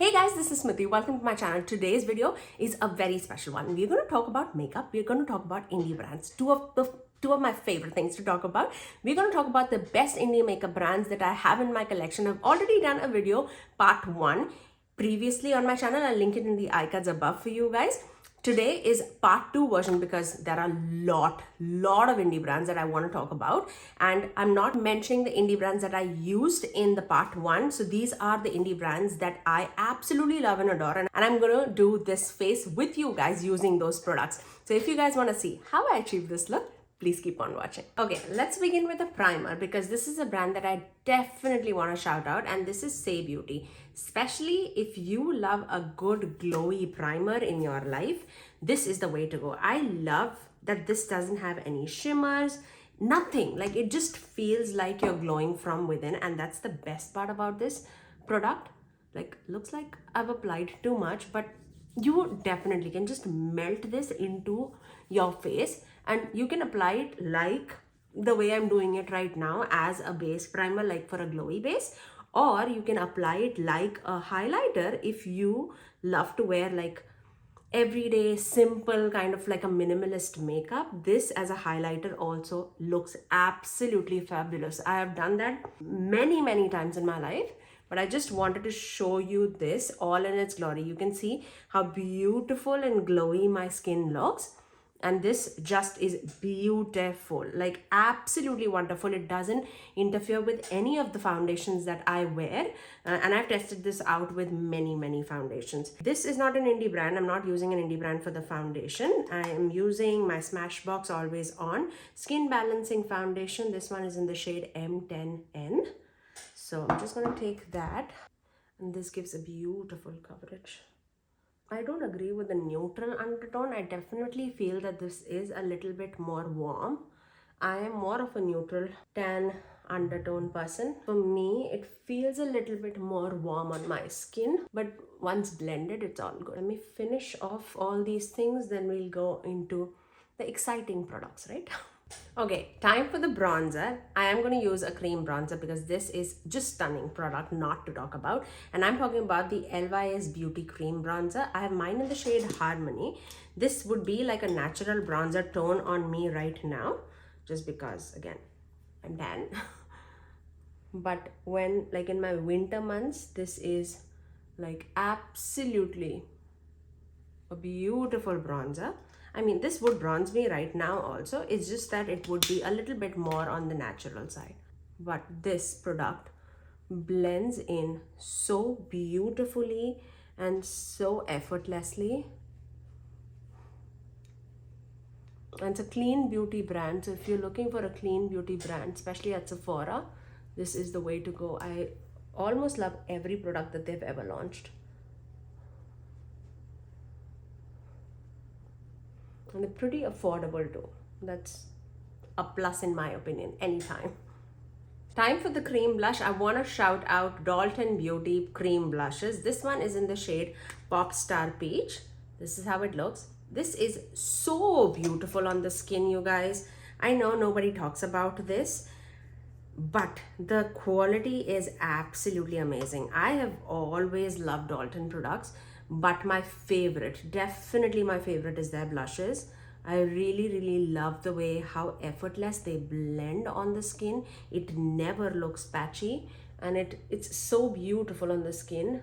Hey guys, this is Smithy. Welcome to my channel. Today's video is a very special one. We're going to talk about makeup. We're going to talk about indie brands. Two of my favorite things to talk about. We're going to talk about the best indie makeup brands that I have in my collection. I've already done a video, part 1, previously on my channel. I'll link it in the icons above for you guys. Today is part 2 version because there are a lot of indie brands that I want to talk about, and I'm not mentioning the indie brands that I used in the part 1. So these are the indie brands that I absolutely love and adore, and I'm gonna do this face with you guys using those products. So if you guys want to see how I achieve this look, please keep on watching. Okay, let's begin with a primer because this is a brand that I definitely want to shout out, and this is Saie Beauty. Especially if you love a good glowy primer in your life, this is the way to go. I love that this doesn't have any shimmers, nothing. Like, it just feels like you're glowing from within, and that's the best part about this product. Like, looks like I've applied too much, but you definitely can just melt this into your face, and you can apply it like the way I'm doing it right now as a base primer, like for a glowy base, or you can apply it like a highlighter if you love to wear like everyday simple kind of like a minimalist makeup. This as a highlighter also looks absolutely fabulous. I have done that many times in my life, but I just wanted to show you this all in its glory. You can see how beautiful and glowy my skin looks, and this just is beautiful, like absolutely wonderful. It doesn't interfere with any of the foundations that I wear, and I've tested this out with many foundations. This is not an indie brand. I'm not using an indie brand for the foundation. I am using my Smashbox Always On Skin Balancing Foundation. This one is in the shade M10N. So I'm just going to take that, and this gives a beautiful coverage. I don't agree with the neutral undertone. I definitely feel that this is a little bit more warm. I am more of a neutral tan undertone person. For me, it feels a little bit more warm on my skin, but once blended, it's all good. Let me finish off all these things, then we'll go into the exciting products, right? Okay, time for the bronzer. I am going to use a cream bronzer because this is just stunning product not to talk about. And I'm talking about the LYS Beauty cream bronzer. I have mine in the shade Harmony. This would be like a natural bronzer tone on me right now, just because, again, I'm tan. But when, like in my winter months, this is like absolutely a beautiful bronzer. I mean, this would bronze me right now also. It's just that it would be a little bit more on the natural side. But this product blends in so beautifully and so effortlessly. And it's a clean beauty brand. So if you're looking for a clean beauty brand, especially at Sephora, this is the way to go. I almost love every product that they've ever launched. And they're pretty affordable too. That's a plus in my opinion, anytime. Time for the cream blush. I want to shout out Dalton Beauty cream blushes. This one is in the shade Pop Star Peach. This is how it looks. This is so beautiful on the skin, you guys. I know nobody talks about this, but the quality is absolutely amazing. I have always loved Dalton products, but my favorite, definitely my favorite, is their blushes. I really love the way how effortless they blend on the skin. It never looks patchy, and it's so beautiful on the skin.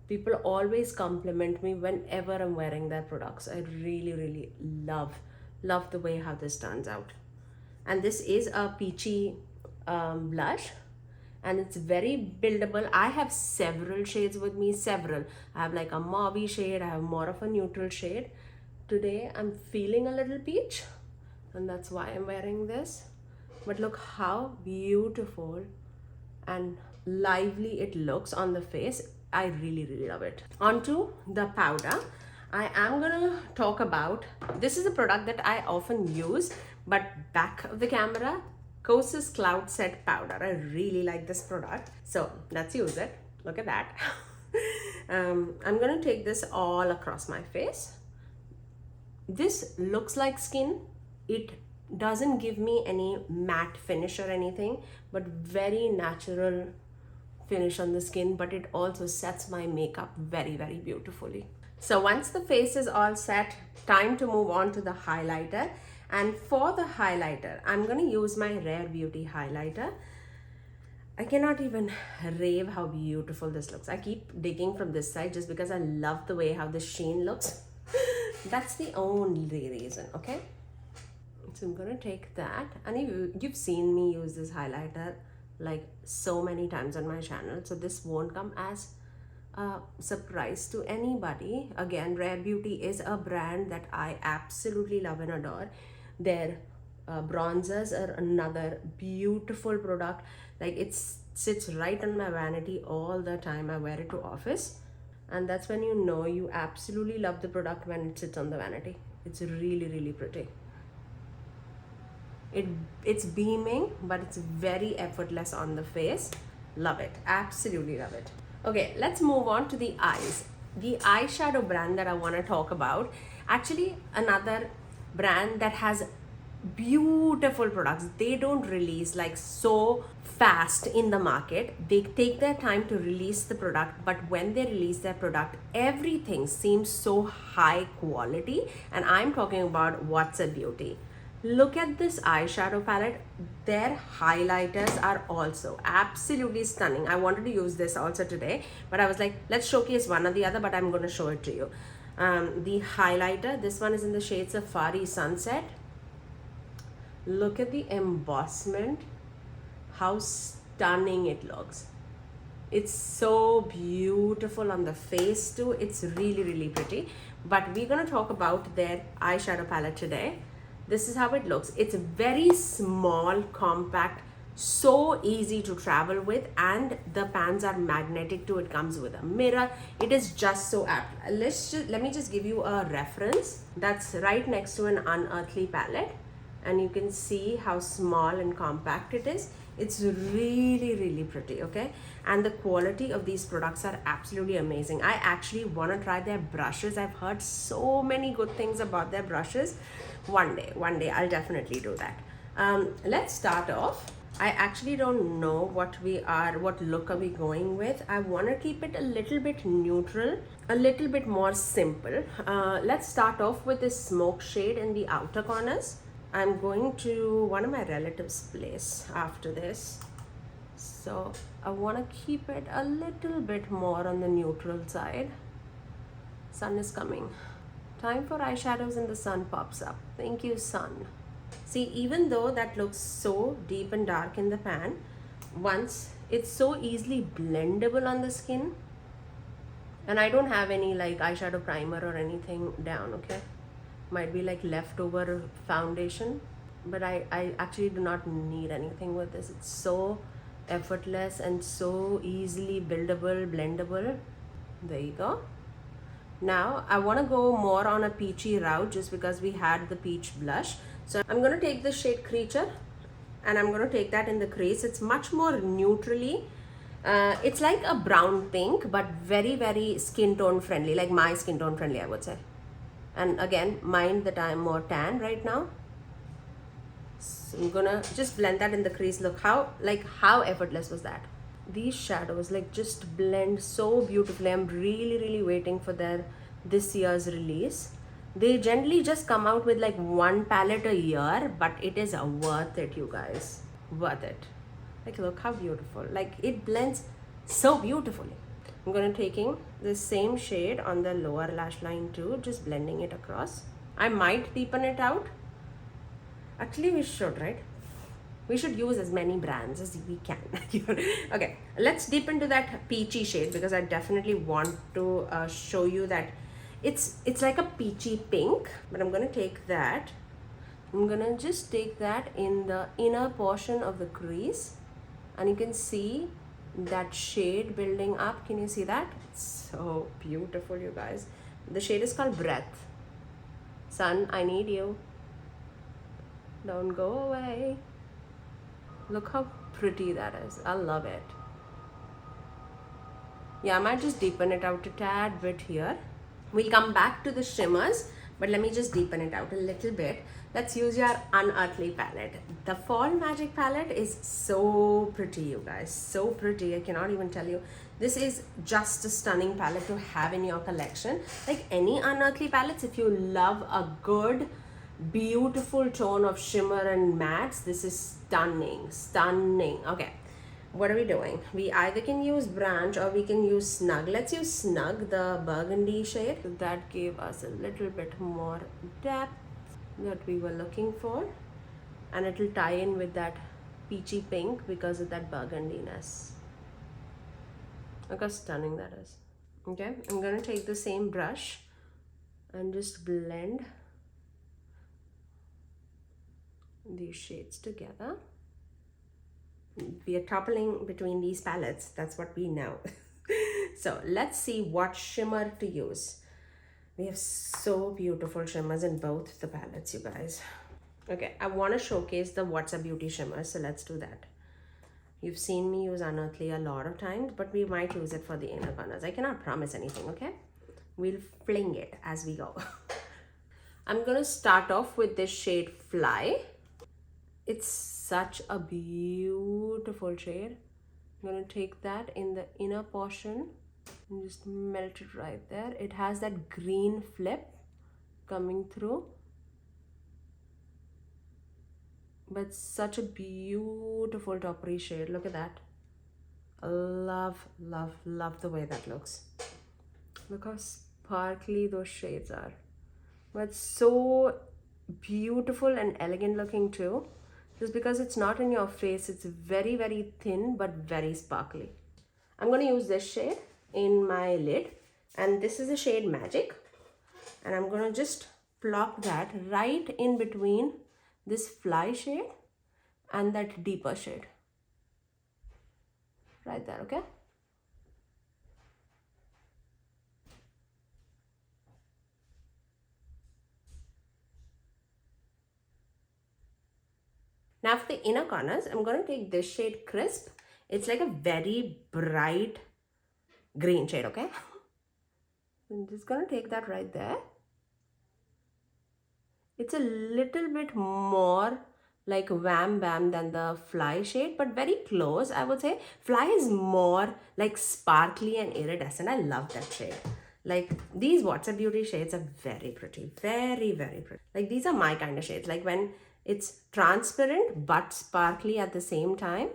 People always compliment me whenever I'm wearing their products. I really love the way how this turns out. And this is a peachy blush, and it's very buildable. I have several shades with me, several. I have like a mauvey shade, I have more of a neutral shade. Today I'm feeling a little peach, and that's why I'm wearing this. But look how beautiful and lively it looks on the face. I really love it. Onto the powder. I am gonna talk about, this is a product that I often use, but back of the camera, Kosas Cloud Set Powder. I really like this product, so let's use it. Look at that. I'm gonna take this all across my face. This looks like skin. It doesn't give me any matte finish or anything, but very natural finish on the skin, but it also sets my makeup very, very beautifully. So once the face is all set, time to move on to the highlighter. And for the highlighter, I'm going to use my Rare Beauty highlighter. I cannot even rave how beautiful this looks. I keep digging from this side just because I love the way how the sheen looks. That's the only reason, okay? So I'm gonna take that, and you've seen me use this highlighter like so many times on my channel, so this won't come as a surprise to anybody. Again, Rare Beauty is a brand that I absolutely love and adore. Their bronzers are another beautiful product. Like, it sits right on my vanity all the time. I wear it to office, and that's when you know you absolutely love the product, when it sits on the vanity. It's really, really pretty. It's beaming, but it's very effortless on the face. Love it, absolutely love it. Okay, let's move on to the eyes. The eyeshadow brand that I want to talk about, actually another brand that has beautiful products. They don't release like so fast in the market. They take their time to release the product, but when they release their product, everything seems so high quality. And I'm talking about Whatsup Beauty. Look at this eyeshadow palette. Their highlighters are also absolutely stunning. I wanted to use this also today, but I was like, let's showcase one or the other, but I'm going to show it to you. The highlighter, this one is in the shade Safari Sunset. Look at the embossment, how stunning it looks. It's so beautiful on the face too. It's really, really pretty. But we're going to talk about their eyeshadow palette today. This is how it looks. It's very small, compact, so easy to travel with, and the pans are magnetic too. It comes with a mirror. It is just so apt. Let me just give you a reference. That's right next to an Unearthly palette, and you can see how small and compact it is. It's really, really pretty, okay? And the quality of these products are absolutely amazing. I actually want to try their brushes. I've heard so many good things about their brushes. One day I'll definitely do that. Let's start off. I actually don't know what look are we going with. I want to keep it a little bit neutral, a little bit more simple. Let's start off with this smoke shade in the outer corners. I'm going to one of my relatives' place after this, so I want to keep it a little bit more on the neutral side. Sun is coming. Time for eyeshadows and the sun pops up. Thank you, sun. See, even though that looks so deep and dark in the pan, once it's so easily blendable on the skin, and I don't have any like eyeshadow primer or anything down, okay? Might be like leftover foundation, but I actually do not need anything with this. It's so effortless and so easily buildable, blendable. There you go. Now I want to go more on a peachy route just because we had the peach blush. So I'm going to take the shade Creature, and I'm going to take that in the crease. It's much more neutrally. It's like a brown pink, but very, very skin tone friendly, like my skin tone friendly, I would say. And again, mind that I'm more tan right now. So I'm gonna just blend that in the crease. Look how effortless was that. These shadows like just blend so beautifully. I'm really, really waiting for this year's release. They generally just come out with like one palette a year, but it is worth it, you guys. Worth it. Like, look how beautiful. Like, it blends so beautifully. I'm going to taking the same shade on the lower lash line too, just blending it across. I might deepen it out. Actually, we should, right? We should use as many brands as we can. Okay, let's deep into that peachy shade because I definitely want to show you that it's like a peachy pink. But I'm going to take that. I'm going to just take that in the inner portion of the crease, and you can see that shade building up. Can you see that? It's so beautiful, you guys. The shade is called Breath. Sun, I need you. Don't go away. Look how pretty that is. I love it. Yeah, I might just deepen it out a tad bit here. We'll come back to the shimmers, but let me just deepen it out a little bit. Let's use your Unearthly palette. The Fall Magic palette is so pretty, you guys. So pretty, I cannot even tell you. This is just a stunning palette to have in your collection. Like any Unearthly palettes, if you love a good, beautiful tone of shimmer and mattes, this is stunning, stunning. Okay, what are we doing? We either can use Branch or we can use Snug. Let's use Snug, the burgundy shade. That gave us a little bit more depth that we were looking for, and it will tie in with that peachy pink because of that burgundiness. Look how stunning that is. Okay, I'm gonna take the same brush and just blend these shades together. We are toppling between these palettes, that's what we know. So let's see what shimmer to use. We have so beautiful shimmers in both the palettes, you guys. Okay, I want to showcase the Whatsup Beauty shimmer, so let's do that. You've seen me use Unearthly a lot of times, but we might use it for the inner corners. I cannot promise anything, okay? We'll fling it as we go. I'm going to start off with this shade Fly. It's such a beautiful shade. I'm going to take that in the inner portion and just melt it right there. It has that green flip coming through, but such a beautiful toppery shade. Look at that. I love, love, love the way that looks. Look how sparkly those shades are, but so beautiful and elegant looking too. Just because it's not in your face, it's very, very thin but very sparkly. I'm going to use this shade in my lid, and this is the shade Magic, and I'm going to just plop that right in between this Fly shade and that deeper shade right there. Okay, now for the inner corners, I'm going to take this shade Crisp. It's like a very bright green shade. Okay, I'm just going to take that right there. It's a little bit more like Wham Bam than the Fly shade, but very close, I would say. Fly is more like sparkly and iridescent. I love that shade. Like these Whatsup Beauty shades are very pretty, very, very pretty. Like these are my kind of shades. Like when it's transparent but sparkly at the same time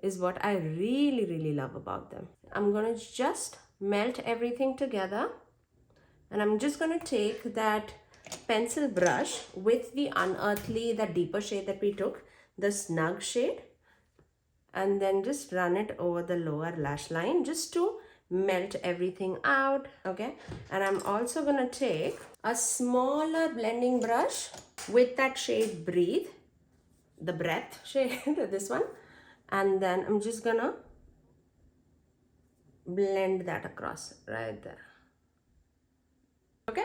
is what I really, really love about them. I'm gonna just melt everything together, and I'm just gonna take that pencil brush with the Unearthly, the deeper shade that we took, the Snug shade, and then just run it over the lower lash line just to melt everything out. Okay, and I'm also gonna take a smaller blending brush with that shade Breathe, the Breath shade, this one, and then I'm just gonna blend that across right there. Okay,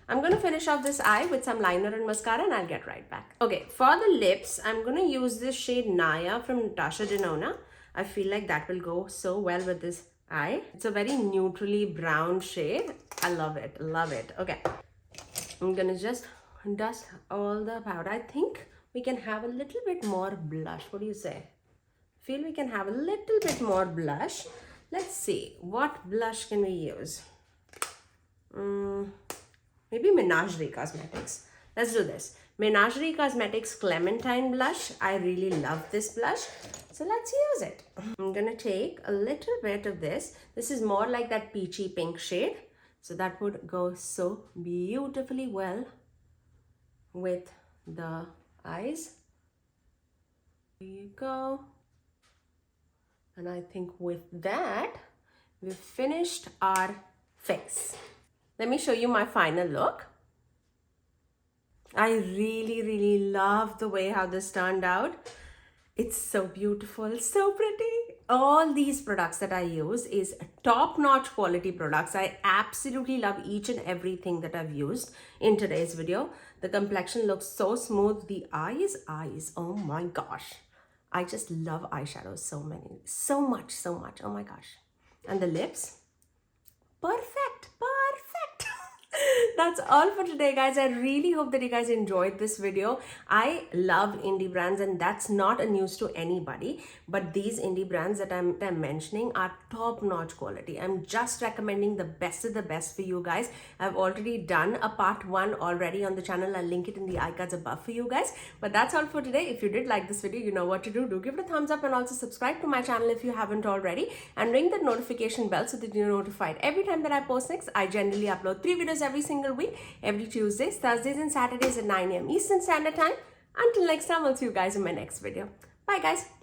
I'm going to finish off this eye with some liner and mascara, and I'll get right back. Okay, for the lips, I'm going to use this shade Naya from Natasha Denona. I feel like that will go so well with this eye. It's a very neutrally brown shade. I love it, love it. Okay, I'm going to just dust all the powder. I think we can have a little bit more blush. What do you say? Feel we can have a little bit more blush. Let's see, what blush can we use? Maybe Menagerie Cosmetics. Let's do this. Menagerie Cosmetics Clementine blush. I really love this blush, so let's use it. I'm gonna take a little bit of this. This is more like that peachy pink shade, so that would go so beautifully well with the eyes. Here you go. And I think with that, we've finished our face. Let me show you my final look. I really, really love the way how this turned out. It's so beautiful, so pretty. All these products that I use is top-notch quality products. I absolutely love each and everything that I've used in today's video. The complexion looks so smooth. The eyes, oh my gosh. I just love eyeshadows so much. Oh my gosh. And the lips, perfect. The that's all for today, guys. I really hope that you guys enjoyed this video. I love indie brands, and that's not a news to anybody, but these indie brands that I'm mentioning are top-notch quality. I'm just recommending the best of the best for you guys. I've already done a part 1 already on the channel. I'll link it in the iCards above for you guys. But that's all for today. If you did like this video, you know what to do. Do give it a thumbs up and also subscribe to my channel if you haven't already, and ring that notification bell so that you're notified every time that I post next. I generally upload 3 videos every single week, every Tuesdays, Thursdays and Saturdays at 9 a.m. Eastern Standard Time. Until next time, I'll see you guys in my next video. Bye guys.